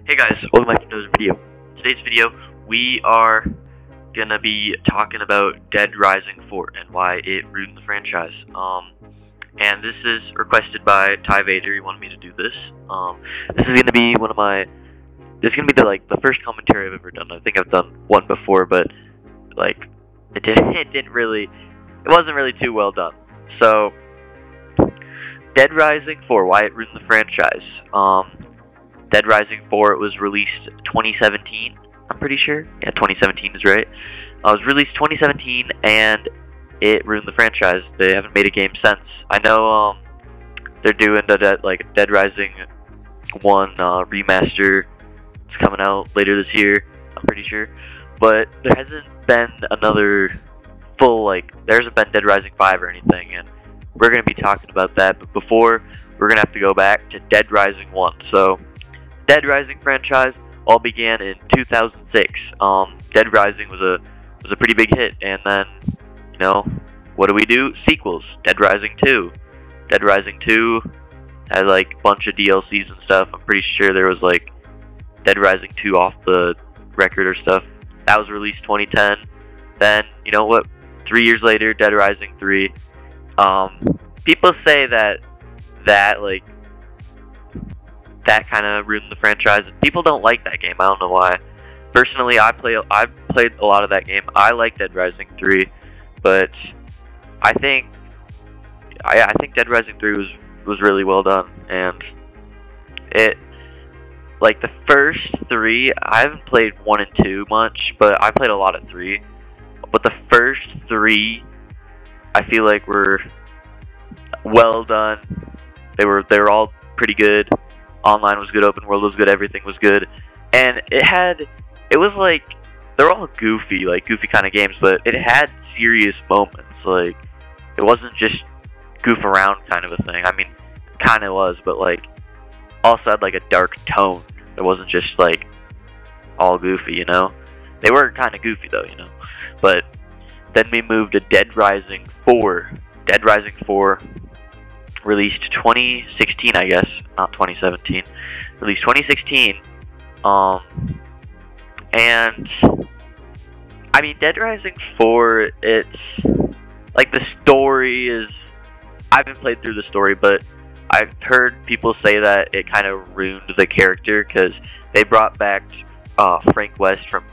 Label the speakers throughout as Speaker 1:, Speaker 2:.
Speaker 1: Hey guys, welcome back to another video. Today's video, we are gonna be talking about Dead Rising 4 and why it ruined the franchise. And this is requested by Ty Vader. He wanted me to do this. This is gonna be this is gonna be the first commentary I've ever done. I think I've done one before, but it wasn't really too well done. So, Dead Rising 4, why it ruined the franchise. Dead Rising 4, it was released 2017, I'm pretty sure. Yeah, 2017 is right. It was released 2017, and it ruined the franchise. They haven't made a game since. I know they're doing Dead Rising 1 remaster. It's coming out later this year, I'm pretty sure. But there hasn't been another full, there hasn't been Dead Rising 5 or anything, and we're going to be talking about that. But before, we're going to have to go back to Dead Rising 1. So, Dead Rising franchise all began in 2006. Dead Rising was a pretty big hit, and then, what do? Sequels. Dead Rising 2. Dead Rising 2 had a bunch of DLCs and stuff. I'm pretty sure there was Dead Rising 2 off the record or stuff. That was released 2010. Then, 3 years later, Dead Rising 3. People say that kind of ruined the franchise. People don't like that game. I don't know why. Personally, I've played a lot of that game. I like Dead Rising 3, but I think Dead Rising 3 was really well done, and the first 3, I haven't played 1 and 2 much, but I played a lot of 3. But the first 3, I feel were well done. They were all pretty good. Online was good, open world was good, everything was good, and they're all goofy kind of games, but it had serious moments. It wasn't just goof around kind of a thing. I mean, kind of was, but also had a dark tone. It wasn't just all goofy, They were kind of goofy though, But then we moved to Dead Rising 4. Dead Rising 4. Released 2016, I guess, not 2017. Released 2016, and I mean, Dead Rising 4. It's the story is. I haven't played through the story, but I've heard people say that it kind of ruined the character because they brought back Frank West from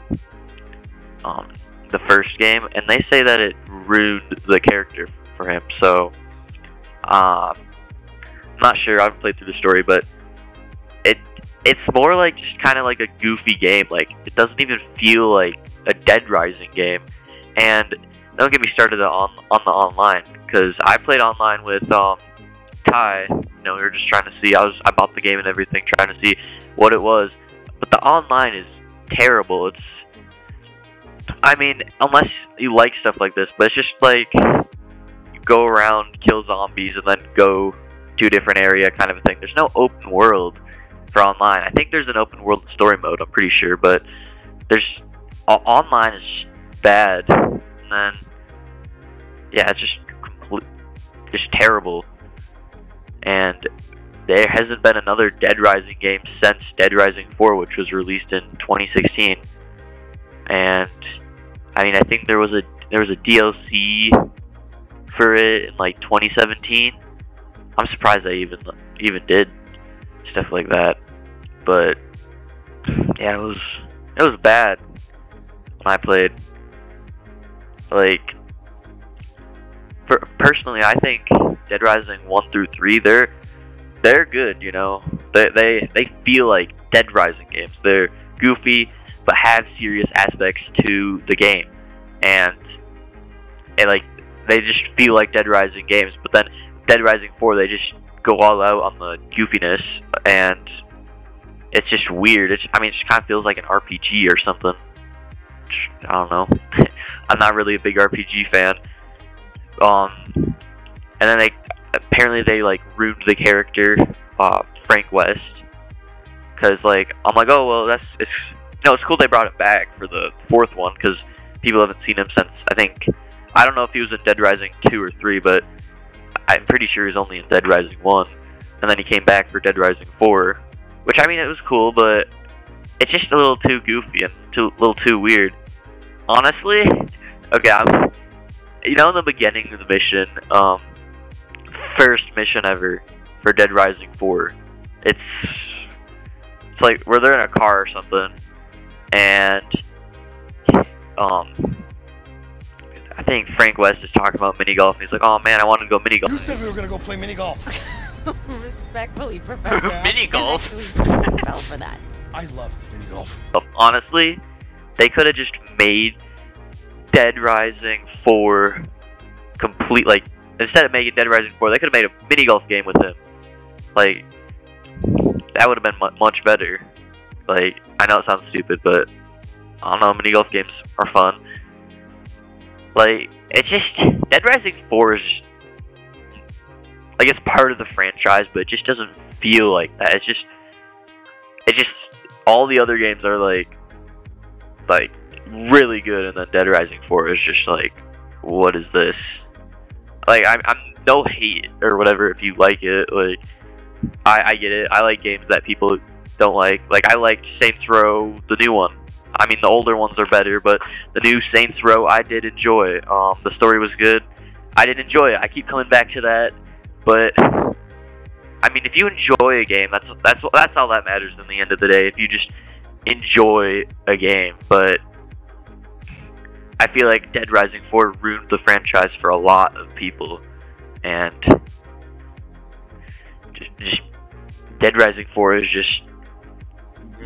Speaker 1: the first game, and they say that it ruined the character for him. So. I'm not sure. I haven't played through the story, but it's more just kind of a goofy game. It doesn't even feel like a Dead Rising game. And don't get me started on the online, because I played online with Ty. We were just trying to see. I bought the game and everything, trying to see what it was. But the online is terrible. I mean, unless you like stuff like this, but it's just go around, kill zombies, and then go to a different area kind of a thing. There's no open world for online. I think there's an open world story mode, I'm pretty sure, but online is bad. And then, yeah, it's just terrible. And there hasn't been another Dead Rising game since Dead Rising 4, which was released in 2016. And, I mean, I think there was a DLC for it in 2017. I'm surprised they even did stuff like that. But yeah, it was bad when I played. Personally, I think Dead Rising 1 through 3, they're good. They feel like Dead Rising games. They're goofy but have serious aspects to the game, and they just feel like Dead Rising games. But then Dead Rising 4, they just go all out on the goofiness, and it's just weird. It just kind of feels like an RPG or something. I don't know. I'm not really a big RPG fan. And then apparently they ruined the character, Frank West, because I'm oh well, it's cool they brought it back for the 4th one, because people haven't seen him since, I don't know if he was in Dead Rising 2 or 3, but I'm pretty sure he's only in Dead Rising 1. And then he came back for Dead Rising 4, which, it was cool, but it's just a little too goofy and a little too weird. Honestly, okay, in the beginning of the mission, first mission ever for Dead Rising 4, it's like where they're in a car or something, and I think Frank West is talking about mini golf, and he's like, "Oh man, I want to go mini golf."
Speaker 2: You said we were gonna go play mini golf.
Speaker 3: Respectfully, Professor.
Speaker 1: Mini golf?
Speaker 3: I fell for that.
Speaker 2: I love mini golf.
Speaker 1: Honestly, they could have just made Dead Rising 4 complete, like, instead of making Dead Rising 4, they could have made a mini golf game with him. Like, that would have been much better. Like, I know it sounds stupid, but I don't know, mini golf games are fun. Like, it's just, Dead Rising 4 is just, like, it's part of the franchise, but it just doesn't feel like that. It's just, all the other games are like really good, and then Dead Rising 4 is just like, what is this? Like, I'm no hate or whatever if you like it. Like, I get it. I like games that people don't like. Like, I liked Saints Row, the new one. I mean, the older ones are better, but the new Saints Row I did enjoy. The story was good. I did enjoy it. I keep coming back to that, but I mean, if you enjoy a game, that's all that matters in the end of the day. If you just enjoy a game, but I feel like Dead Rising 4 ruined the franchise for a lot of people, and just Dead Rising 4 is just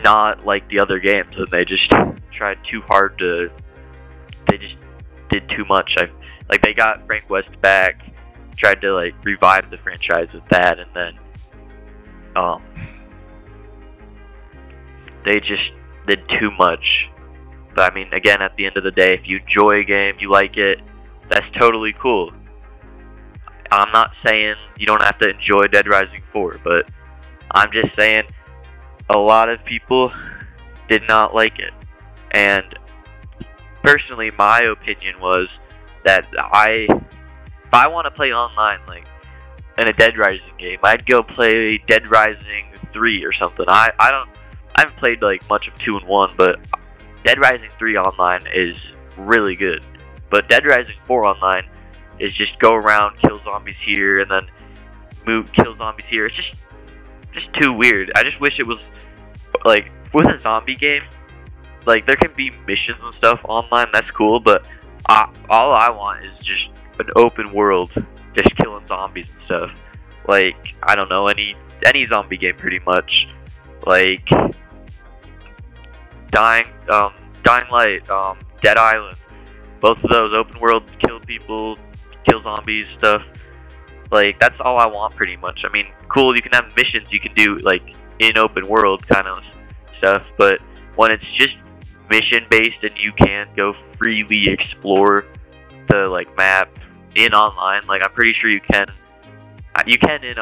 Speaker 1: not like the other games, and they just tried too hard to. They just did too much. Like, they got Frank West back, tried to like revive the franchise with that, and then they just did too much. But I mean, again, at the end of the day, if you enjoy a game, you like it, that's totally cool. I'm not saying you don't have to enjoy Dead Rising 4, but I'm just saying a lot of people did not like it. And personally, my opinion was that if I want to play online, like in a Dead Rising game, I'd go play Dead Rising 3 or something. I haven't played like much of 2 and 1, but Dead Rising 3 online is really good. But Dead Rising 4 online is just go around, kill zombies here, and then kill zombies here. It's just too weird. I just wish it was like, with a zombie game, like, there can be missions and stuff online, that's cool, but all I want is just an open world, just killing zombies and stuff. Like, I don't know, any zombie game pretty much. Like Dying Light, Dead Island, both of those open world, kill people, kill zombies stuff. Like, that's all I want pretty much. I mean, cool, you can have missions you can do like in open world kind of stuff, but when it's just mission based and you can't go freely explore the like map in online, like, I'm pretty sure you can in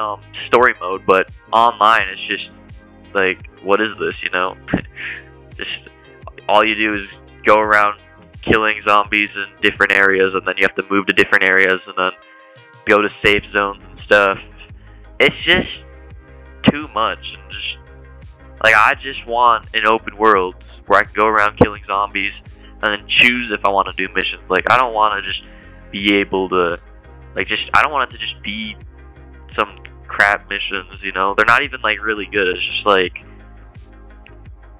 Speaker 1: story mode, but online it's just like, what is this, you know? Just all you do is go around killing zombies in different areas, and then you have to move to different areas and then go to safe zones and stuff. It's just too much, and just like, I just want an open world where I can go around killing zombies and then choose if I want to do missions. Like, I don't want to just be able to, like, I don't want it to just be some crap missions, you know? They're not even like really good. It's just like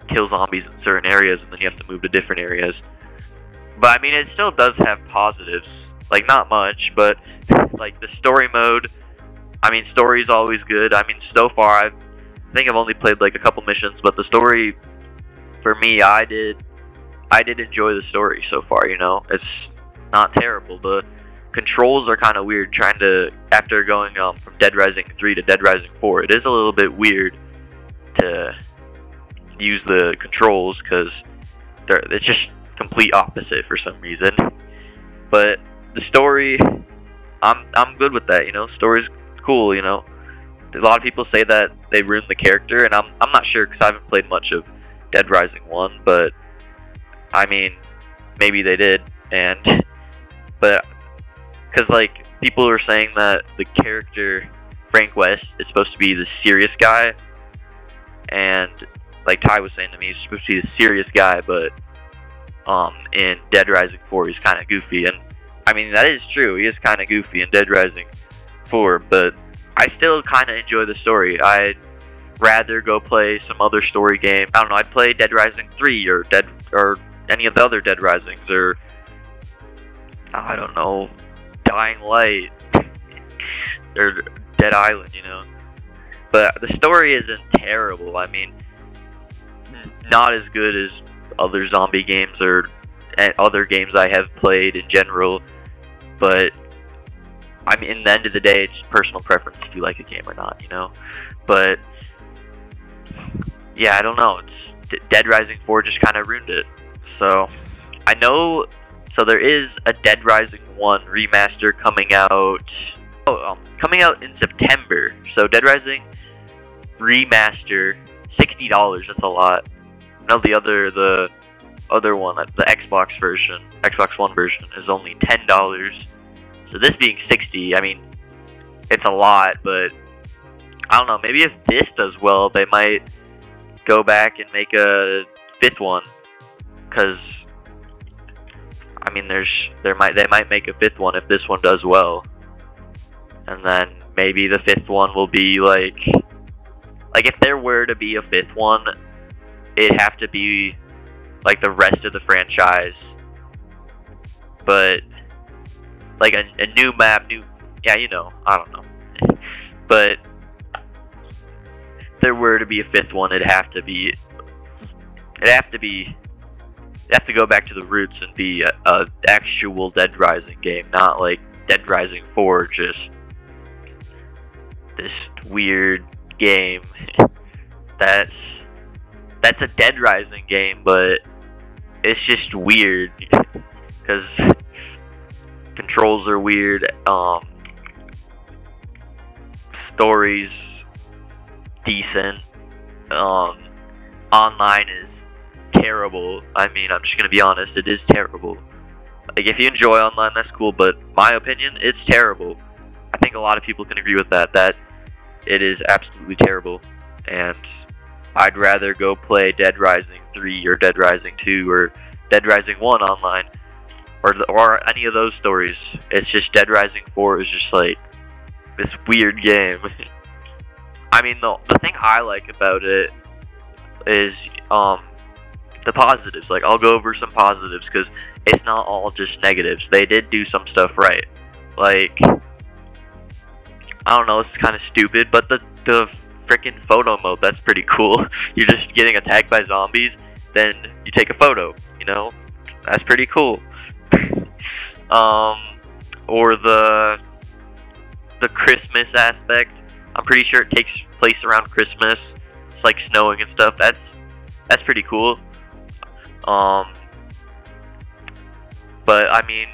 Speaker 1: kill zombies in certain areas and then you have to move to different areas. But I mean, it still does have positives, like, not much, but like the story mode, I mean, story is always good. I mean, so far I think I've only played like a couple missions, but the story, for me, I did enjoy the story so far, you know? It's not terrible. The controls are kind of weird, after going from Dead Rising 3 to Dead Rising 4, it is a little bit weird to use the controls, because it's just complete opposite for some reason. But the story, I'm good with that, you know? Story's cool, you know? A lot of people say that they ruined the character, and I'm not sure, because I haven't played much of Dead Rising 1, but I mean, maybe they did, but because like, people are saying that the character Frank West is supposed to be the serious guy, and like Ty was saying to me, he's supposed to be a serious guy, but in Dead Rising 4 he's kind of goofy, and I mean that is true. He is kind of goofy in Dead Rising 4, but I still kind of enjoy the story. I'd rather go play some other story game. I don't know. I'd play Dead Rising 3 or any of the other Dead Risings, or I don't know, Dying Light or Dead Island, you know. But the story isn't terrible. I mean, not as good as other zombie games or other games I have played in general. But I mean, in the end of the day, it's just personal preference if you like a game or not, you know. But yeah, I don't know. It's Dead Rising 4 just kind of ruined it. So I know. So there is a Dead Rising 1 remaster coming out. Coming out in September. So Dead Rising remaster, $60. That's a lot. No, the other one, the Xbox version, Xbox One version, is only $10. So this being $60, I mean, it's a lot, but I don't know. Maybe if this does well, they might go back and make a 5th one. Cause I mean, they might make a 5th one if this one does well, and then maybe the 5th one will be like if there were to be a 5th one, it'd have to be like the rest of the franchise, but like a new map, yeah, you know, I don't know. But if there were to be a 5th one, it'd have to go back to the roots and be a actual Dead Rising game, not like Dead Rising 4, just this weird game. That's a Dead Rising game, but it's just weird because controls are weird. Story's decent. Online is terrible. I mean, I'm just gonna be honest, it is terrible. Like, if you enjoy online, that's cool, but my opinion, it's terrible. I think a lot of people can agree with that it is absolutely terrible, and I'd rather go play Dead Rising 3 or Dead Rising 2 or Dead Rising 1 online, or any of those stories. It's just Dead Rising 4 is just like this weird game. I mean, the thing I like about it is the positives. Like, I'll go over some positives because it's not all just negatives. They did do some stuff right. Like, I don't know, it's kind of stupid, but the frickin' photo mode, that's pretty cool. You're just getting attacked by zombies, then you take a photo, you know? That's pretty cool. Or the Christmas aspect. I'm pretty sure it takes place around Christmas. It's like snowing and stuff. That's pretty cool. But I mean,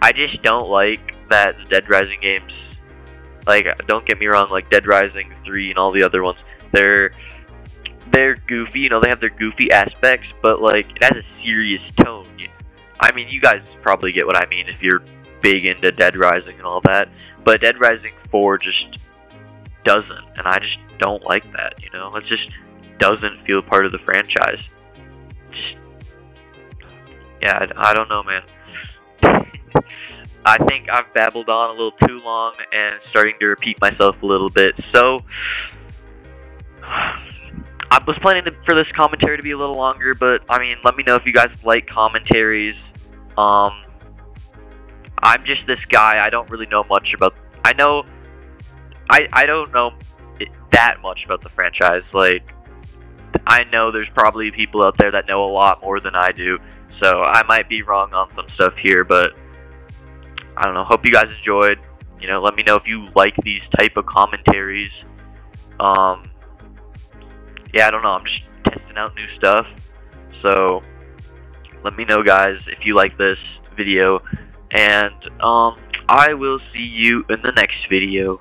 Speaker 1: I just don't like that the Dead Rising games, like, don't get me wrong, like Dead Rising 3 and all the other ones, they're goofy, you know, they have their goofy aspects, but like, it has a serious tone. I mean, you guys probably get what I mean if you're big into Dead Rising and all that, but Dead Rising 4 just doesn't, and I just don't like that, you know? It just doesn't feel part of the franchise. Just, yeah, I don't know, man. I think I've babbled on a little too long and starting to repeat myself a little bit, so I was planning for this commentary to be a little longer, but I mean, let me know if you guys like commentaries. I'm just this guy. I don't really know much about. I don't know that much about the franchise. Like, I know there's probably people out there that know a lot more than I do, so I might be wrong on some stuff here, but I don't know. Hope you guys enjoyed. You know, let me know if you like these type of commentaries. Yeah, I don't know. I'm just testing out new stuff. So let me know, guys, if you like this video. And I will see you in the next video.